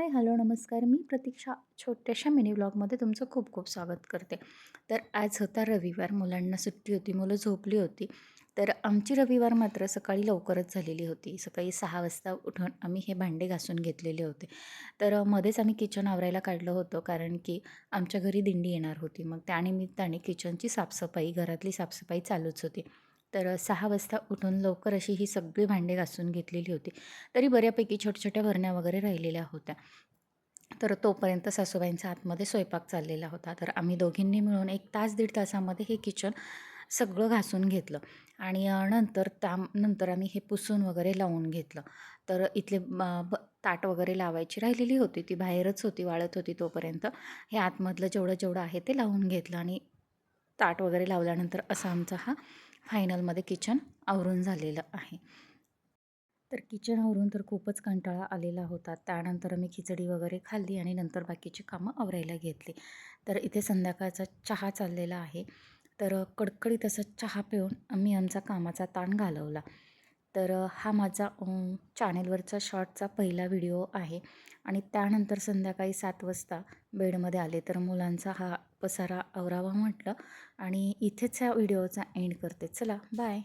हाय, hello, नमस्कार. मी प्रतीक्षा छोट्याशा mini व्लॉगमध्ये तुमचं खूप खूप स्वागत करते. तर आज होता रविवार, मुलांना सुट्टी होती, मुलं झोपली होती. तर आमची रविवार मात्र सकाळी लवकरच झालेली होती. सकाळी 6 वाजता उठून आम्ही हे भांडे घासून घेतलेले होते. तर मध्येच आम्ही किचन आवरायला काढलं होतं, कारण की आमच्या घरी दिंडी येणार होती. मग त्यानिमित्ताने किचनची साफसफाई, घरातली साफसफाई चालूच होती. तर 6 वाजता उठून लवकर अशी ही सगळी भांडे घासून घेतलेली होती. तरी बऱ्यापैकी छोट्या-छोट्या भरण्या वगैरे राहिलेल्या होत्या. तर तोपर्यंत सासूबाईंचा आतमध्ये स्वयंपाक चाललेला होता. तर आम्ही दोघींनी मिळून 1 तास दीड तासामध्ये हे किचन सगळं घासून घेतलं आणि नंतर त्यानंतर आम्ही हे पुसून वगैरे लावून घेतलं. तर इथले ताट वगैरे लावायची राहिलेली होती, ती बाहेरच होती, वाळत होती तोपर्यंत. हे आतमधलं जेवढं आहे ते लावून घेतलं आणि ताट वगैरे लावल्यानंतर असा आमचा हा फायनलमध्ये किचन आवरून झालेलं आहे. तर किचनवरून तर खूपच कंटाळा आलेला होता. त्यानंतर मी खिचडी वगैरे खाल्ली आणि नंतर बाकीची कामं आवरायला घेतली. तर इथे संध्याकाळचा चहा चाललेला आहे. तर कडकडीत असा चहा पिऊन आम्ही आमचा कामाचा ताण घालवला. तर हा माझा चॅनेलवरचा शॉर्टचा पहिला व्हिडिओ आहे आणि त्यानंतर संध्याकाळी 7 वाजता बेडमध्ये आले. तर मुलांचा हा पसारा आवरावा म्हटलं आणि इथेच ह्या व्हिडिओचा एंड करते. चला, बाय.